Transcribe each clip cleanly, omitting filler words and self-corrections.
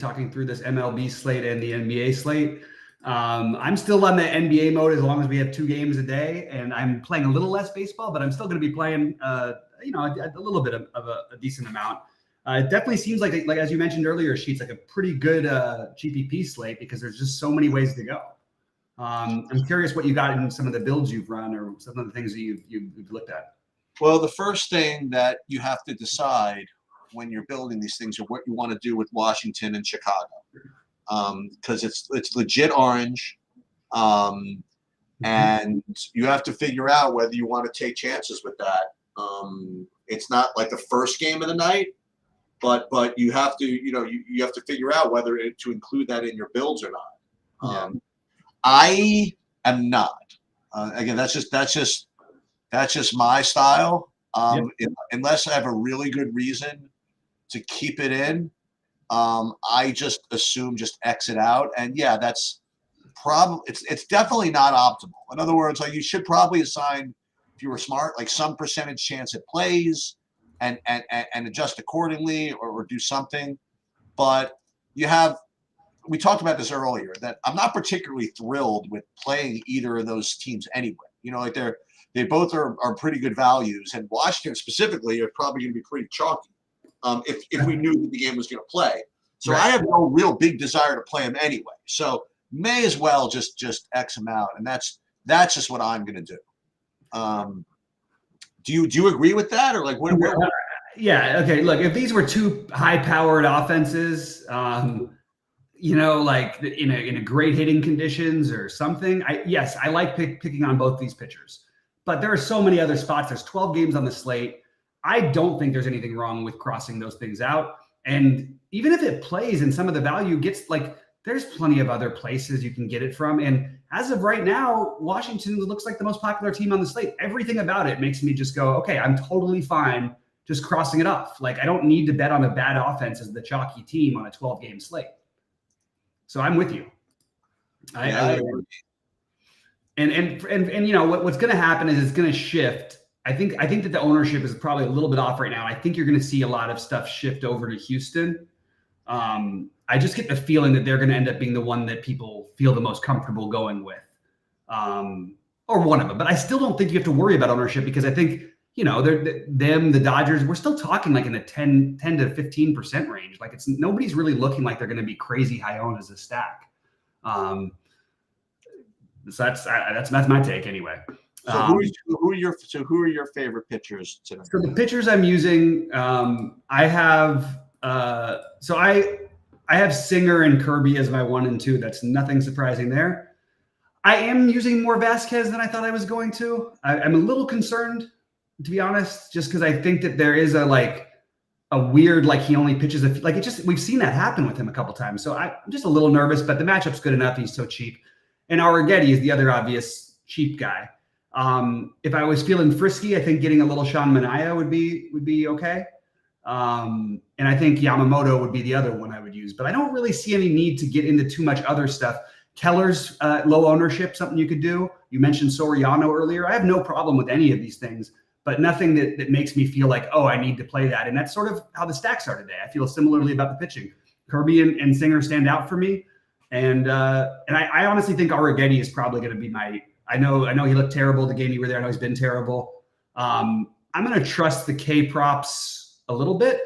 talking through this MLB slate and the NBA slate. I'm still on the NBA mode as long as we have 2 games a day, and I'm playing a little less baseball, but I'm still going to be playing, a little bit of a decent amount. It definitely seems like as you mentioned earlier, Sheets, like a pretty good GPP slate because there's just so many ways to go. I'm curious what you got in some of the builds you've run or some of the things that you've looked at. Well, the first thing that you have to decide when you're building these things are what you want to do with Washington and Chicago. Because it's legit orange, and you have to figure out whether you want to take chances with that. It's not like the first game of the night, but you have to you have to figure out whether to include that in your builds or not. I am not. Again, that's just my style. Unless I have a really good reason to keep it in. I just assume just exit out, and yeah, that's probably it's definitely not optimal. In other words, like you should probably assign, if you were smart, like some percentage chance it plays, and adjust accordingly, or do something. But we talked about this earlier, that I'm not particularly thrilled with playing either of those teams anyway. Like they both are pretty good values, and Washington specifically are probably going to be pretty chalky. If we knew that the game was going to play. So I have no real big desire to play him anyway. So may as well just X him out. And that's just what I'm going to do. Do you agree with that? Or like what? Yeah. Okay. Look, if these were 2 high-powered offenses, like in a great hitting conditions or something, yes, I like picking on both these pitchers. But there are so many other spots. There's 12 games on the slate. I don't think there's anything wrong with crossing those things out. And even if it plays and some of the value gets, like, there's plenty of other places you can get it from. And as of right now, Washington looks like the most popular team on the slate. Everything about it makes me just go, okay, I'm totally fine just crossing it off. Like, I don't need to bet on a bad offense as the chalky team on a 12-game slate. So I'm with you. And what's going to happen is it's going to shift. I think that the ownership is probably a little bit off right now. I think you're going to see a lot of stuff shift over to Houston. I just get the feeling that they're going to end up being the one that people feel the most comfortable going with, or one of them. But I still don't think you have to worry about ownership because I think, the Dodgers, we're still talking like in the 10 to 15% range. Like nobody's really looking like they're going to be crazy high owned as a stack. So that's my take anyway. So who are your favorite pitchers today? So the pitchers I'm using, I have Singer and Kirby as my 1 and 2. That's nothing surprising there. I am using more Vasquez than I thought I was going to. I'm a little concerned, to be honest, just because I think that there is a weird, like he only pitches we've seen that happen with him a couple times. So I'm just a little nervous, but the matchup's good enough. He's so cheap. And Arrighetti is the other obvious cheap guy. If I was feeling frisky, I think getting a little Sean Manaea would be okay. And I think Yamamoto would be the other one I would use, but I don't really see any need to get into too much other stuff. Keller's low ownership, something you could do. You mentioned Soriano earlier. I have no problem with any of these things, but nothing that makes me feel like, oh, I need to play that. And that's sort of how the stacks are today. I feel similarly about the pitching. Kirby and Singer stand out for me. And I honestly think Arrighetti is probably going to be my, I know he looked terrible the game you were there. I know he's been terrible. I'm going to trust the K props a little bit.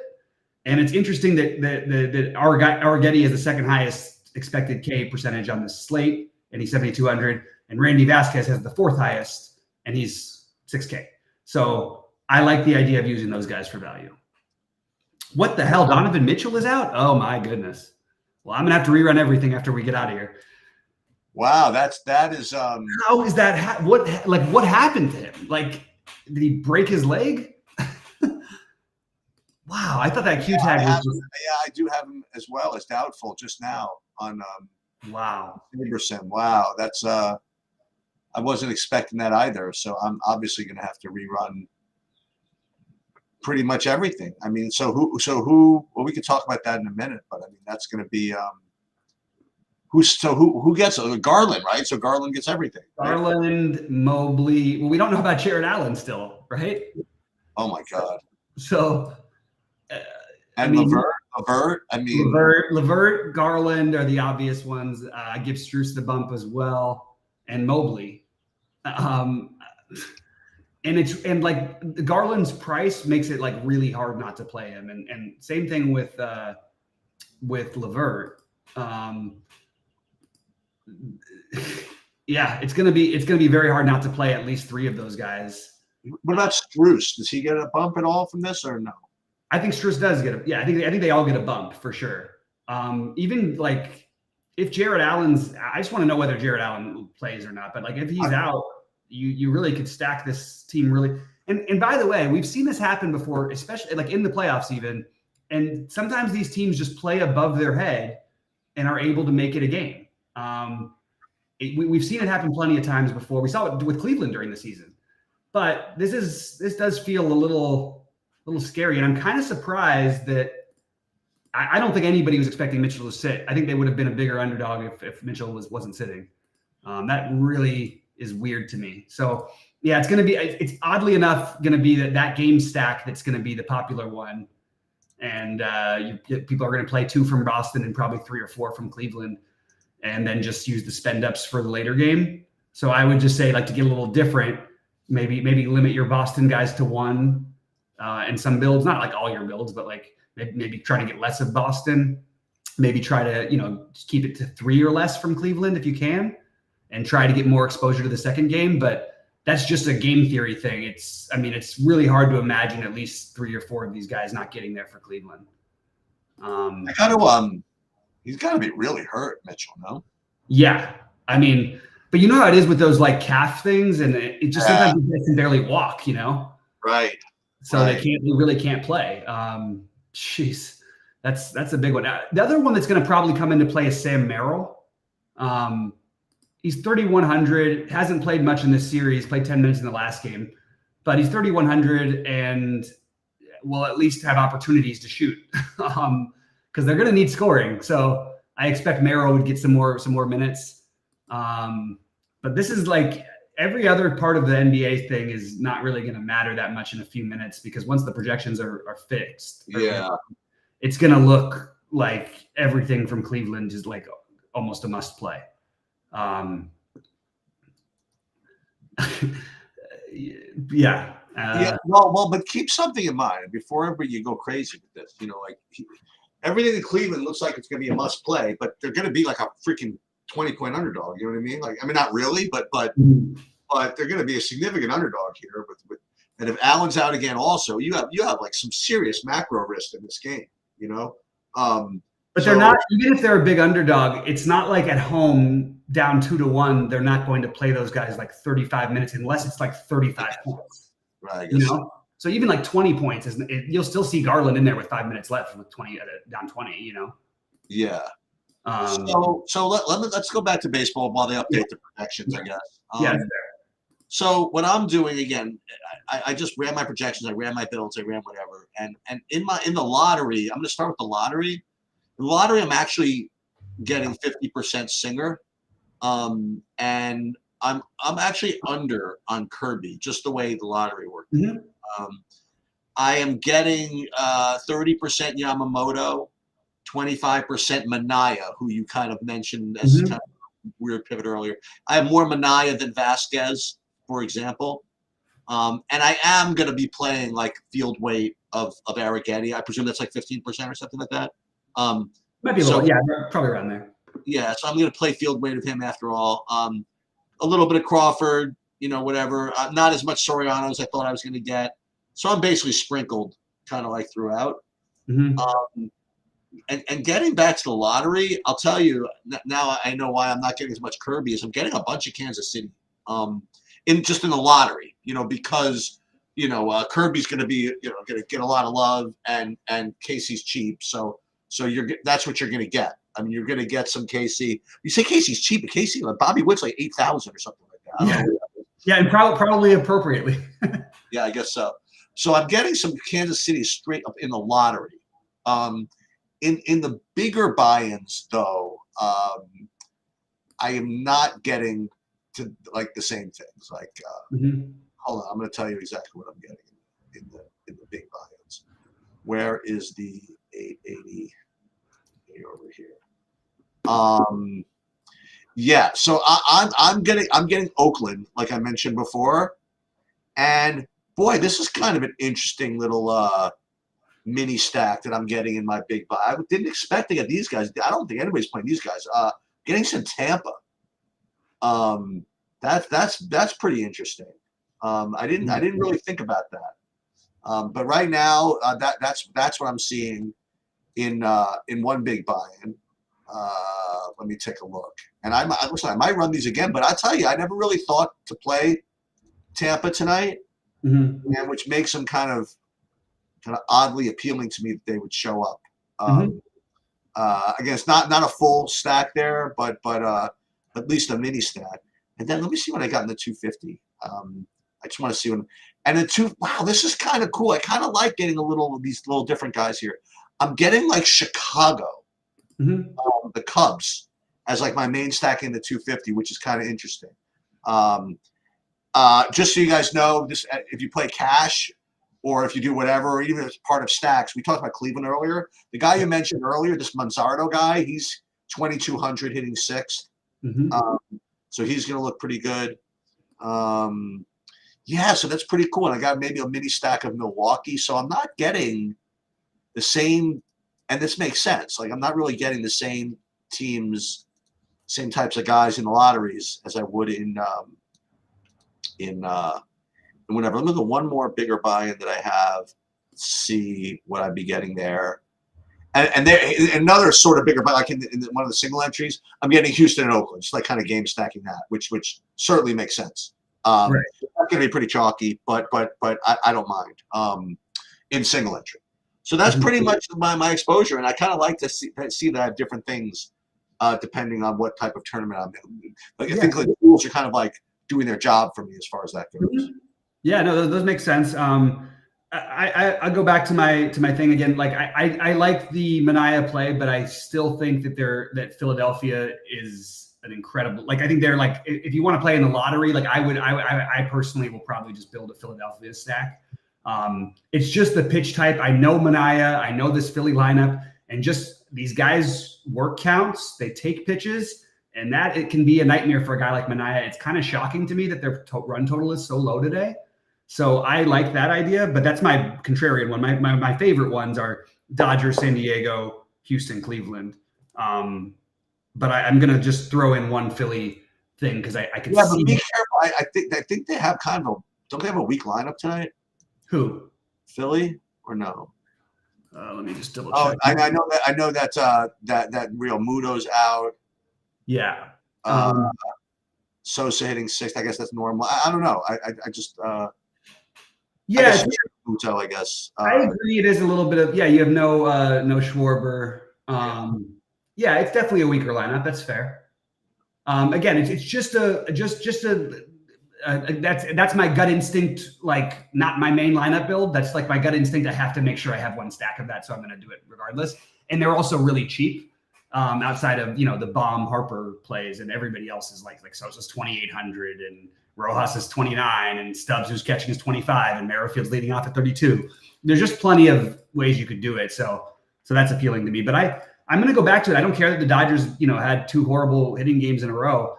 And it's interesting that Arrighetti is the 2nd highest expected K percentage on the slate, and he's 7,200. And Randy Vasquez has the 4th highest, and he's 6K. So I like the idea of using those guys for value. What the hell? Donovan Mitchell is out? Oh my goodness. Well, I'm going to have to rerun everything after we get out of here. Wow, that is how is that what happened to him? Like, did he break his leg? Wow, I thought that Q tag was I do have him as well as doubtful just now on wow. Iverson. Wow, that's I wasn't expecting that either. So I'm obviously going to have to rerun pretty much everything. I mean, so who well, we could talk about that in a minute, but I mean that's going to be who gets Garland, right? So Garland gets everything. Right? Garland, Mobley. Well, we don't know about Jared Allen still, right? Oh my God. So and Levert. Levert. I mean, Levert, Garland are the obvious ones. I give Strus the bump as well, and Mobley. And like Garland's price makes it like really hard not to play him, and same thing with Levert. Yeah, it's gonna be very hard not to play at least 3 of those guys. what about Strus? Does he get a bump at all from this or no? I think Strus does get I think they all get a bump for sure. Even like if Jared Allen's, I just want to know whether Jared Allen plays or not. But like if he's out, you really could stack this team really. And by the way, we've seen this happen before, especially like in the playoffs even. And sometimes these teams just play above their head and are able to make it a game. We've seen it happen plenty of times before. We saw it with Cleveland during the season. But this does feel a little scary, and I'm kind of surprised that I don't think anybody was expecting Mitchell to sit. I think they would have been a bigger underdog if Mitchell wasn't sitting. That really is weird to me. So yeah, it's oddly enough going to be that game stack that's going to be the popular one, and people are going to play 2 from Boston and probably 3 or 4 from Cleveland, and then just use the spend ups for the later game. So I would just say, like, to get a little different, maybe limit your Boston guys to 1, and some builds, not like all your builds, but like maybe try to get less of Boston. Maybe try to just keep it to 3 or less from Cleveland if you can, and try to get more exposure to the second game. But that's just a game theory thing. It's really hard to imagine at least 3 or 4 of these guys not getting there for Cleveland. He's got to be really hurt, Mitchell. No. Yeah, but you know how it is with those like calf things, and it just sometimes they can barely walk. Right. So they really can't play. Jeez, that's a big one. The other one that's going to probably come into play is Sam Merrill. He's 3,100, hasn't played much in this series, played 10 minutes in the last game, but he's 3,100 and will at least have opportunities to shoot because they're going to need scoring. So I expect Merrill would get some more minutes. But this is like every other part of the NBA thing is not really going to matter that much in a few minutes, because once the projections are fixed, it's going to look like everything from Cleveland is like almost a must play. But keep something in mind before you go crazy with this. Everything in Cleveland looks like it's going to be a must play, but they're going to be like a freaking 20-point underdog. You know what I mean? Like, not really, but they're going to be a significant underdog here. And if Allen's out again, also you have like some serious macro risk in this game. But they're not, even if they're a big underdog, it's not like at home down 2-1. They're not going to play those guys like 35 minutes unless it's like 35 points. Right. So even like 20 points you'll still see Garland in there with 5 minutes left with 20 down 20. Yeah. So let's go back to baseball while they update the projections, I guess. So what I'm doing again, I just ran my projections, I ran my builds, I ran whatever, and in the lottery, I'm going to start with the lottery. The lottery, I'm actually getting 50% Singer, and I'm actually under on Kirby, just the way the lottery worked. Mm-hmm. I am getting 30% Yamamoto, 25% Manaya, who you kind of mentioned as kind of a weird pivot earlier. I have more Manaya than Vasquez, for example. And I am going to be playing like field weight of Arrighetti. I presume that's like 15% or something like that. Might be a little, probably around there. Yeah, so I'm going to play field weight of him after all. A little bit of Crawford, whatever. Not as much Soriano as I thought I was going to get. So I'm basically sprinkled kind of like throughout. Mm-hmm. And getting back to the lottery, I'll tell you now. I know why I'm not getting as much Kirby is I'm getting a bunch of Kansas City, in the lottery. Because Kirby's going to be going to get a lot of love, and Casey's cheap. So that's what you're going to get. I mean, you're going to get some Casey. You say Casey's cheap, but Casey, Bobby Witt's like 8,000 or something like that. Yeah, and probably appropriately. Yeah, I guess so. So I'm getting some Kansas City straight up in the lottery. In the bigger buy-ins, though, I am not getting to like the same things. Like, hold on, I'm going to tell you exactly what I'm getting in the big buy-ins. Where is the 880 over here. Yeah. So I'm getting Oakland, like I mentioned before, and boy, this is kind of an interesting little mini stack that I'm getting in my big buy. I didn't expect to get these guys. I don't think anybody's playing these guys. Getting some Tampa. That's pretty interesting. I didn't really think about that. But right now, that's what I'm seeing in one big buy-in. Let me take a look. And I might run these again, but I'll tell you, I never really thought to play Tampa tonight, and which makes them kind of oddly appealing to me that they would show up. Again, it's not a full stack there, but at least a mini stack. And then let me see what I got in the 250. I just want to see what. And the wow, this is kind of cool. I kind of like getting these little different guys here. I'm getting like Chicago, the Cubs, as like my main stack in the 250, which is kind of interesting. Just so you guys know, this if you play cash or if you do whatever, or even if it's part of stacks, we talked about Cleveland earlier. The guy you mentioned earlier, this Manzardo guy, he's 2,200 hitting sixth. So he's going to look pretty good. Yeah, so that's pretty cool. And I got maybe a mini stack of Milwaukee. So I'm not getting the same, and this makes sense. Like I'm not really getting the same teams, same types of guys in the lotteries as I would in whatever. Let me look at one more bigger buy-in that I have. Let's see what I'd be getting there. And there another sort of bigger buy, like in one of the single entries, I'm getting Houston and Oakland, just like kind of game stacking that, which certainly makes sense. Right. It's going to be pretty chalky, but I don't mind in single entry. So that's pretty much my exposure, and I kind of like to see that I have different things depending on what type of tournament I'm in. Like I think the tools are kind of like doing their job for me as far as that goes. Yeah, no, those make sense. I go back to my thing again. Like I like the Manaea play, but I still think that Philadelphia is an incredible. Like I think they're like if you want to play in the lottery, like I personally will probably just build a Philadelphia stack. It's just the pitch type. I know Manaea, I know this Philly lineup, and just these guys work counts. They take pitches, and that it can be a nightmare for a guy like Manaea. It's kind of shocking to me that their run total is so low today. So I like that idea, but that's my contrarian one. My favorite ones are Dodgers, San Diego, Houston, Cleveland. But I'm gonna just throw in one Philly thing because I can. Yeah, but be careful. I think they have kind of don't they have a weak lineup tonight? Who? Philly or no? Let me just double check. I know that Real Muto's out. Yeah. Sosa hitting sixth. I guess that's normal. I don't know. I just. Yeah, Muto, I guess. I agree. It is a little bit of you have no Schwarber. Yeah, it's definitely a weaker lineup. That's fair. Again, it's just that's my gut instinct. Like not my main lineup build. That's like my gut instinct. I have to make sure I have one stack of that, so I'm going to do it regardless. And they're also really cheap. Outside of the bomb Harper plays, and everybody else is like Sosa's 2,800 and Rojas is 29 and Stubbs who's catching is 25 and Merrifield's leading off at 32. There's just plenty of ways you could do it. So that's appealing to me. But I'm going to go back to it. I don't care that the Dodgers had two horrible hitting games in a row.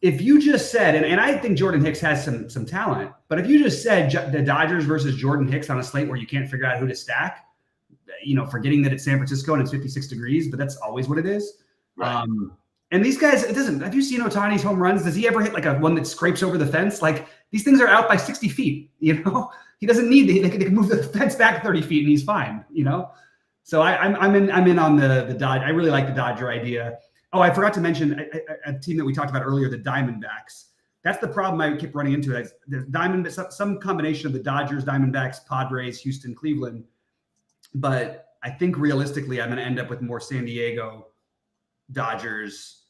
If you just said, and I think Jordan Hicks has some talent, but if you just said the Dodgers versus Jordan Hicks on a slate where you can't figure out who to stack, forgetting that it's San Francisco and it's 56 degrees, but that's always what it is. Right. And these guys, have you seen Ohtani's home runs? Does he ever hit like a one that scrapes over the fence? Like these things are out by 60 feet, he doesn't need they can move the fence back 30 feet and he's fine, So I'm in on the Dodge. I really like the Dodger idea. Oh, I forgot to mention a team that we talked about earlier, the Diamondbacks. That's the problem I keep running into. The some combination of the Dodgers, Diamondbacks, Padres, Houston, Cleveland. But I think realistically, I'm going to end up with more San Diego, Dodgers,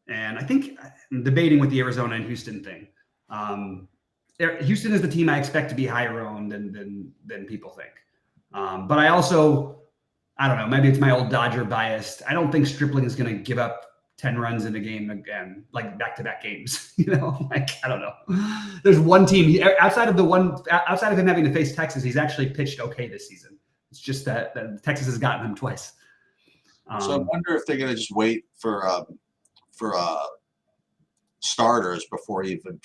and I think I'm debating with the Arizona and Houston thing. Houston is the team I expect to be higher owned than people think. But I don't know, maybe it's my old Dodger bias. I don't think Stripling is going to give up 10 runs in a game again, like back-to-back games. I don't know. There's one team outside of him having to face Texas, he's actually pitched okay this season. It's just that Texas has gotten them twice. So I wonder if they're going to just wait for starters before even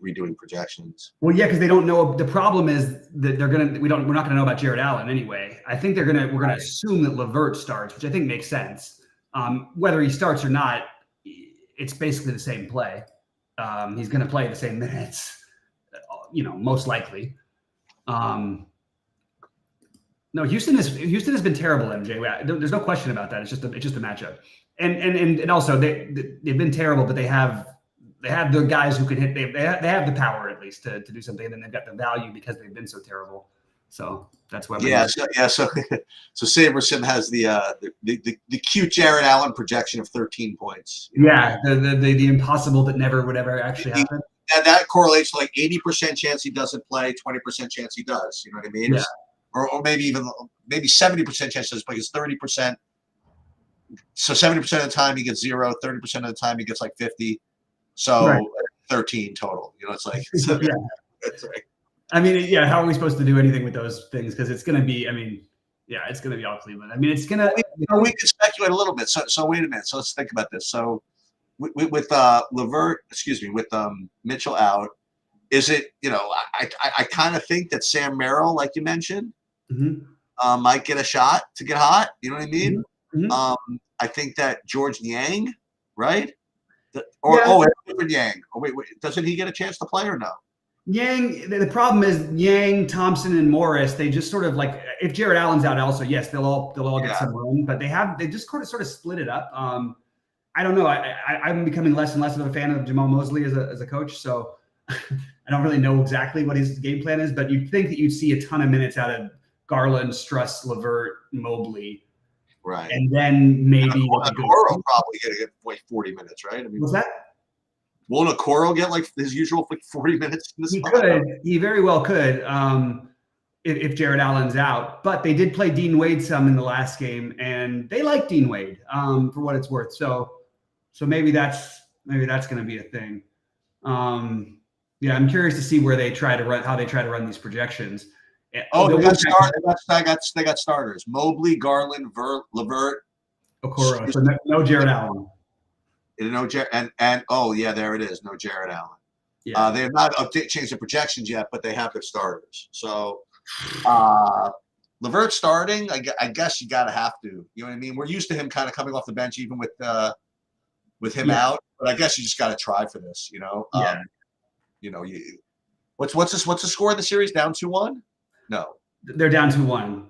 redoing projections. Well, yeah, because they don't know. The problem is that we're not gonna know about Jared Allen anyway. I think we're gonna assume that Levert starts, which I think makes sense. Whether he starts or not, it's basically the same play. He's gonna play the same minutes, most likely. No, Houston has been terrible, MJ. There's no question about that. It's just a matchup, and also they've been terrible, but they have the guys who can hit. They have the power at least to do something, and then they've got the value because they've been so terrible. So that's why. So Saberson has the cute Jared Allen projection of 13 points. Yeah, the impossible that never would ever actually happen. And that correlates to like 80% chance he doesn't play, 20% chance he does. You know what I mean? Yeah. Or maybe 70% chance he doesn't play, because 30%. So 70% of the time he gets 0, 30% of the time he gets like 50. So 13 total. It's like it's like. I mean, yeah. How are we supposed to do anything with those things? Because it's going to be. I mean, yeah, it's going to be all Cleveland. I mean, it's going to. We can speculate a little bit. So wait a minute. So let's think about this. So with Levert, with Mitchell out, is it? I kind of think that Sam Merrill, like you mentioned, might get a shot to get hot. You know what I mean? Mm-hmm. I think that George Yang, right? Different Yang. Oh, wait, doesn't he get a chance to play or no? Yang, the problem is Yang, Thompson, and Morris. They just sort of like, if Jared Allen's out, also yes, they'll all get some room, but they just sort of split it up. I don't know. I'm becoming less and less of a fan of Jamal Mosley as a coach, so I don't really know exactly what his game plan is. But you'd think that you'd see a ton of minutes out of Garland, Struss, Levert, Mobley. Right. And then maybe Okoro probably get like 40 minutes, right? I mean, what's that? Won't Okoro get like his usual 40 minutes in this? He very well could, if Jared Allen's out. But they did play Dean Wade some in the last game, and they like Dean Wade for what it's worth. So maybe that's going to be a thing. Yeah, I'm curious to see where they try to run these projections. They got starters: Mobley, Garland, Levert, Okoro. So no Jared Allen. No Jared, and there it is. No Jared Allen. Yeah. They have not changed the projections yet, but they have their starters. So Levert starting, I guess you gotta have to. You know what I mean? We're used to him kind of coming off the bench, even with him out. But I guess you just gotta try for this. What's the score of the series? Down 2-1. No, they're down 2-1,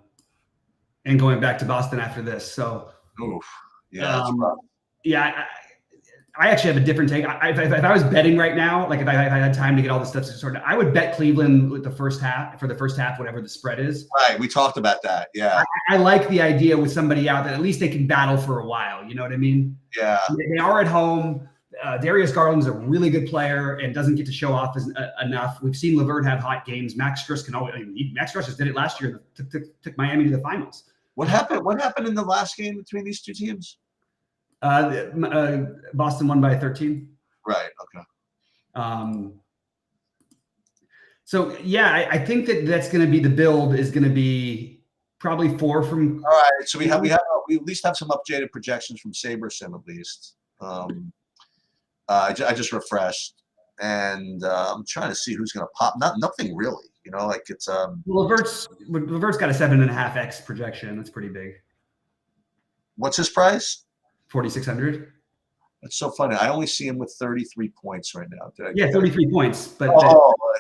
and going back to Boston after this. So, that's rough. Yeah, I actually have a different take. If I was betting right now, like if I had time to get all this stuff sorted, I would bet Cleveland with the first half, whatever the spread is. Right, we talked about that. Yeah, I like the idea with somebody out that at least they can battle for a while. You know what I mean? Yeah, they are at home. Darius Garland's a really good player and doesn't get to show off enough. We've seen Levert have hot games. Max Struss can always. Max Struss just did it last year. Took Miami to the finals. What happened in the last game between these two teams? Boston won by 13. Right. Okay. So yeah, I think that's going to be the build is going to be probably 4 from. All right. So we at least have some updated projections from SaberSim at least. I just refreshed, and I'm trying to see who's going to pop. Nothing really, like it's. Levert's got a 7.5x projection. That's pretty big. What's his price? 4,600. That's so funny. I only see him with 33 points right now. 33 points, but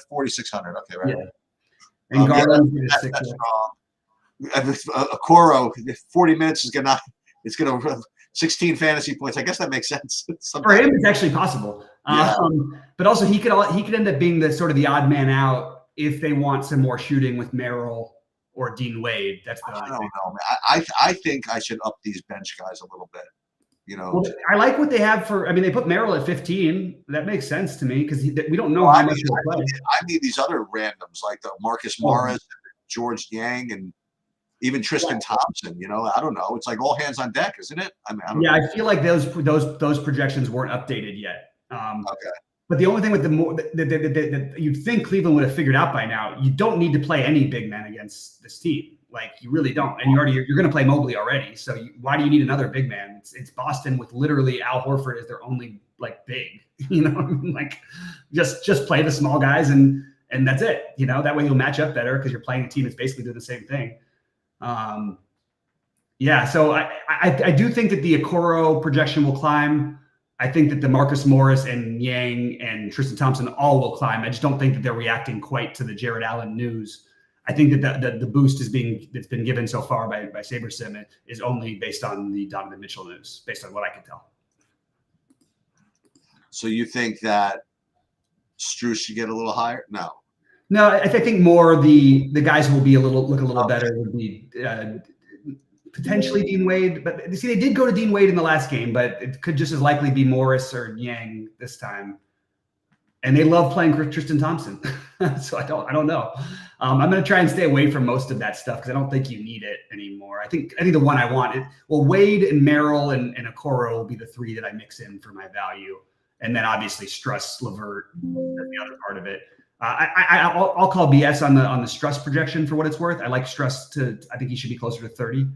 4,600. Okay, right. Yeah. And Garland that's wrong. Okoro, 40 minutes is gonna 16 fantasy points. I guess that makes sense. For him, it's actually possible. Yeah. But also he could end up being the sort of the odd man out if they want some more shooting with Merrill or Dean Wade. That's the I don't know, man. I think I should up these bench guys a little bit. Well, I like what they have they put Merrill at 15. That makes sense to me because we don't know how much he'll play. I need these other randoms like the Marcus Morris, George Yang, and even Tristan Thompson. I don't know. It's like all hands on deck, isn't it? I I feel like those projections weren't updated yet. Okay. But the only thing with that you'd think Cleveland would have figured out by now, you don't need to play any big men against this team. Like you really don't. And you're going to play Mobley already. So why do you need another big man? It's Boston with literally Al Horford as their only like big, like just play the small guys and that's it. That way you'll match up better because you're playing a team that's basically doing the same thing. Yeah. So I do think that the Okoro projection will climb. I think that the Marcus Morris and Yang and Tristan Thompson all will climb. I just don't think that they're reacting quite to the Jared Allen news. I think that the boost that's been given so far by SaberSim is only based on the Donovan Mitchell news, based on what I can tell. So you think that Strus should get a little higher? No, I think more the guys who will be look a little better would be potentially Dean Wade. But you see, they did go to Dean Wade in the last game, but it could just as likely be Morris or Yang this time. And they love playing Tristan Thompson. So I don't know. I'm going to try and stay away from most of that stuff because I don't think you need it anymore. I think the one I want Wade and Merrill and Okoro will be the three that I mix in for my value. And then obviously Struss, LeVert, the other part of it. I'll call BS on the Struss projection for what it's worth. I like Struss I think he should be closer to 30.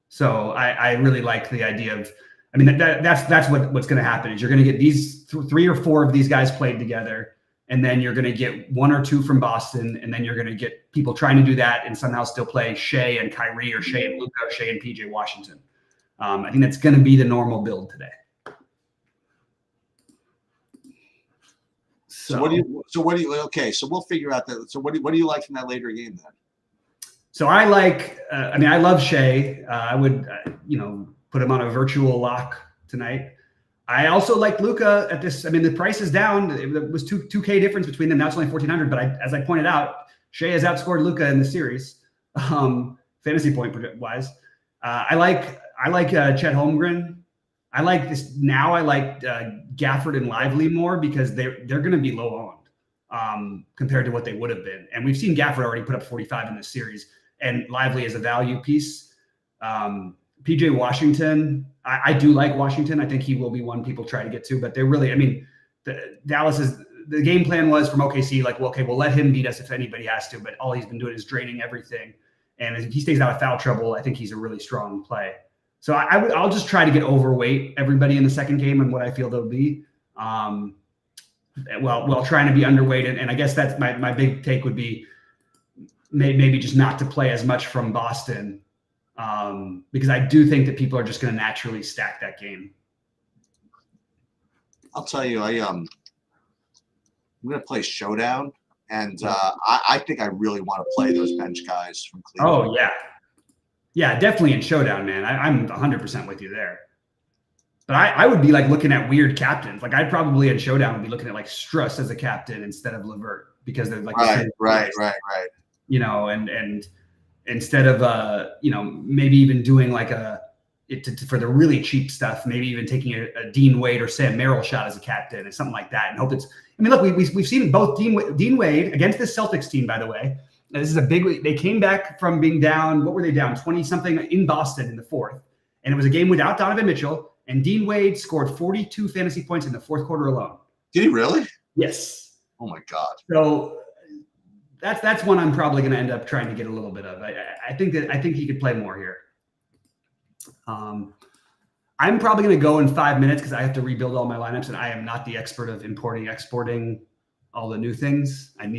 So I really like the idea of, that's what's going to happen is you're going to get these 3 or 4 of these guys played together. And then you're going to get 1 or 2 from Boston. And then you're going to get people trying to do that and somehow still play Shea and Kyrie or Shea and Luka or Shea and PJ Washington. I think that's going to be the normal build today. So what do you okay, so we'll figure out that. So what do you like from that later game then? So I like, I love Shea. I would, put him on a virtual lock tonight. I also like Luka at this. The price is down. It was 2K difference between them. Now it's only 1,400. But as I pointed out, Shea has outscored Luka in the series, fantasy point wise. I like Chet Holmgren. I like this now. I like Gafford and Lively more because they're going to be low owned compared to what they would have been. And we've seen Gafford already put up 45 in this series, and Lively is a value piece. PJ Washington, I do like Washington. I think he will be one people try to get to, but they're really, the game plan was from OKC, like, well, okay, we'll let him beat us if anybody has to, but all he's been doing is draining everything. And if he stays out of foul trouble, I think he's a really strong play. So I'll just try to get overweight everybody in the second game and what I feel they'll be. While trying to be underweight. And I guess that's my big take would be maybe just not to play as much from Boston. Because I do think that people are just going to naturally stack that game. I'll tell you, I'm going to play Showdown, and I think I really want to play those bench guys from Cleveland. Oh, yeah. Yeah, definitely in Showdown, man. I'm 100% with you there. But I would be like looking at weird captains. Like I'd probably in Showdown would be looking at like Struss as a captain instead of LeVert because they're like right. And instead of maybe even doing like for the really cheap stuff, maybe even taking a Dean Wade or Sam Merrill shot as a captain and something like that, and hope it's. Look, we've seen both Dean Wade against this Celtics team, by the way. This is a big. They came back from being down. What were they down? 20 something in Boston in the fourth, and it was a game without Donovan Mitchell. And Dean Wade scored 42 fantasy points in the fourth quarter alone. Did he really? Yes. Oh my God. So. That's one I'm probably going to end up trying to get a little bit of. I think he could play more here. I'm probably going to go in 5 minutes because I have to rebuild all my lineups, and I am not the expert of exporting all the new things. I'm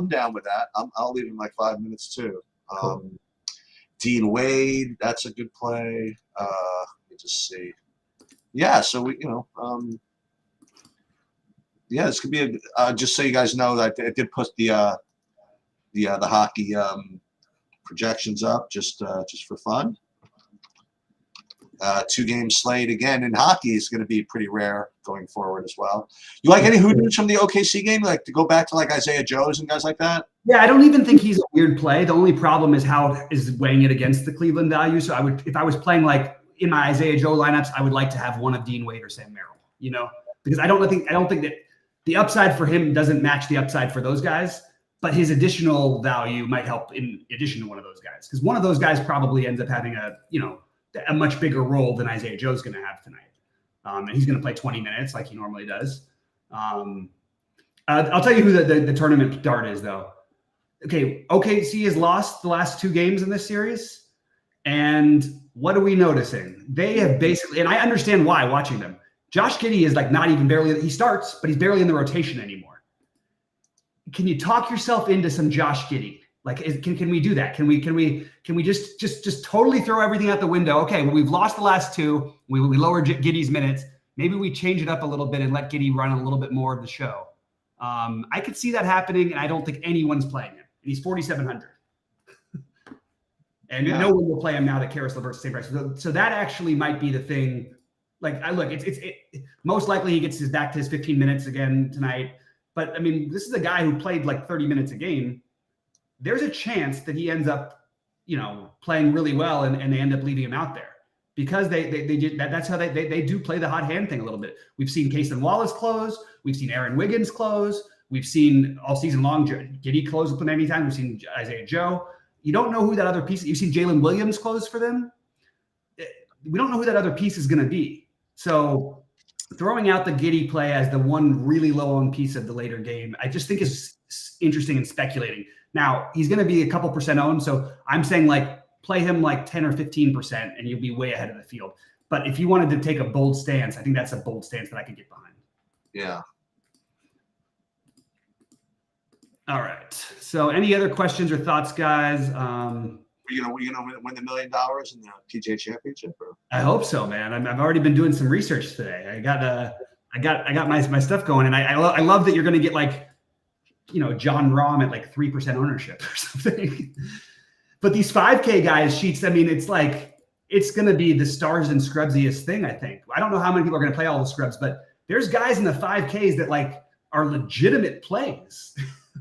down with that. I'll leave in like 5 minutes too. Cool. Dean Wade, that's a good play. Let me just see. Yeah, so this could be just so you guys know that I did put the hockey projections up just for fun. 2-game slate again in hockey is going to be pretty rare going forward as well. You like any hoodoos from the OKC game? Like to go back to like Isaiah Joe's and guys like that? Yeah, I don't even think he's a weird play. The only problem is how is weighing it against the Cleveland value. So if I was playing like in my Isaiah Joe lineups, I would like to have one of Dean Wade or Sam Merrill. Because I don't think that. The upside for him doesn't match the upside for those guys, but his additional value might help in addition to one of those guys. Because one of those guys probably ends up having a much bigger role than Isaiah Joe's going to have tonight. And he's going to play 20 minutes like he normally does. I'll tell you who the tournament dart is, though. Okay, OKC has lost the last 2 games in this series. And what are we noticing? They have basically, and I understand why watching them. Josh Giddey is like not even barely, he starts, but he's barely in the rotation anymore. Can you talk yourself into some Josh Giddey? Like, can we do that? Can we just totally throw everything out the window? Okay, well, we've lost the last 2. We lowered Giddey's minutes. Maybe we change it up a little bit and let Giddey run a little bit more of the show. I could see that happening, and I don't think anyone's playing him. And he's 4,700. And no one will play him now that Karis LeVert's the same price. So that actually might be the thing. Like, it's most likely he gets back to his 15 minutes again tonight. But I mean, this is a guy who played like 30 minutes a game. There's a chance that he ends up, playing really well, and they end up leaving him out there because they did that. That's how they do play the hot hand thing a little bit. We've seen Cason Wallace close. We've seen Aaron Wiggins close. We've seen all season long Giddey close with them anytime. We've seen Isaiah Joe. You don't know who that other piece. You've seen Jalen Williams close for them. We don't know who that other piece is going to be. So throwing out the Giddey play as the one really low-owned piece of the later game, I just think is interesting and speculating. Now, he's going to be a couple percent owned, so I'm saying like play him like 10 or 15%, and you'll be way ahead of the field. But if you wanted to take a bold stance, I think that's a bold stance that I could get behind. Yeah. All right. So any other questions or thoughts, guys? We're gonna win the $1 million in the PGA Championship? Or? I hope so, man. I've already been doing some research today. I got my stuff going, and I love that you're going to get like, John Rahm at like 3% ownership or something. But these 5K guys, Sheets, I mean, it's like it's going to be the stars and scrubsiest thing. I think. I don't know how many people are going to play all the scrubs, but there's guys in the 5Ks that like are legitimate plays.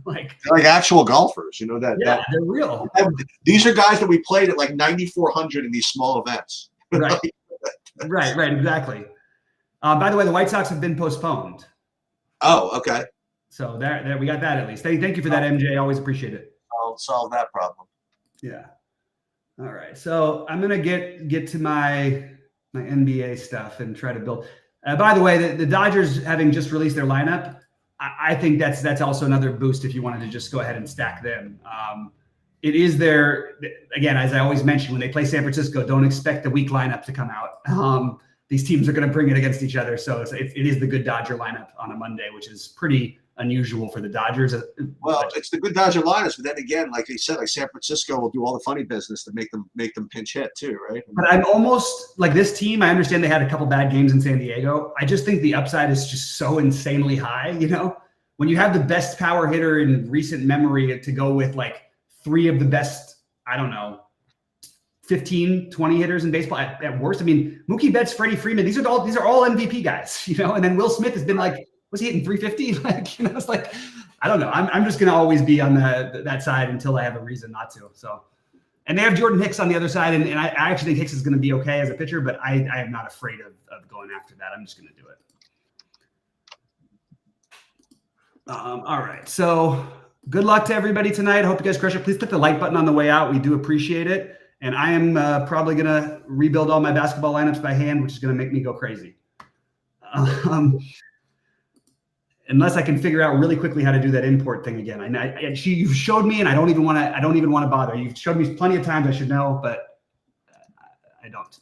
Like actual golfers, they're real. These are guys that we played at like 9,400 in these small events. Right. right, exactly. By the way, the White Sox have been postponed. Oh, okay. So there we got that at least. Thank you for that, MJ. Always appreciate it. I'll solve that problem. Yeah. All right. So I'm gonna get to my NBA stuff and try to build. By the way, the Dodgers having just released their lineup. I think that's also another boost if you wanted to just go ahead and stack them. It is again, as I always mention, when they play San Francisco, don't expect the weak lineup to come out. These teams are going to bring it against each other. So it is the good Dodger lineup on a Monday, which is pretty unusual for the Dodgers. Well, it's the good Dodger lineups, but then again, like they said, like San Francisco will do all the funny business to make them pinch hit too, right? But I'm almost like this team. I understand they had a couple bad games in San Diego. I just think the upside is just so insanely high. When you have the best power hitter in recent memory to go with like 3 of the best, I don't know, 15, 20 hitters in baseball at worst. I mean, Mookie Betts, Freddie Freeman, these are all MVP guys, and then Will Smith has been like, was he hitting 350? Like, it's like, I don't know. I'm just going to always be on that side until I have a reason not to. So, and they have Jordan Hicks on the other side. And I actually think Hicks is going to be okay as a pitcher, but I am not afraid of going after that. I'm just going to do it. All right. So good luck to everybody tonight. I hope you guys crush it. Please click the like button on the way out. We do appreciate it. And I am probably going to rebuild all my basketball lineups by hand, which is going to make me go crazy. Unless I can figure out really quickly how to do that import thing again. You showed me, and I don't even want to bother. You've showed me plenty of times. I should know, but I don't.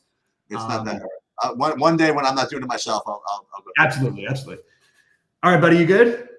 It's not that hard. One day when I'm not doing it myself, I'll go. Absolutely. All right, buddy, you good?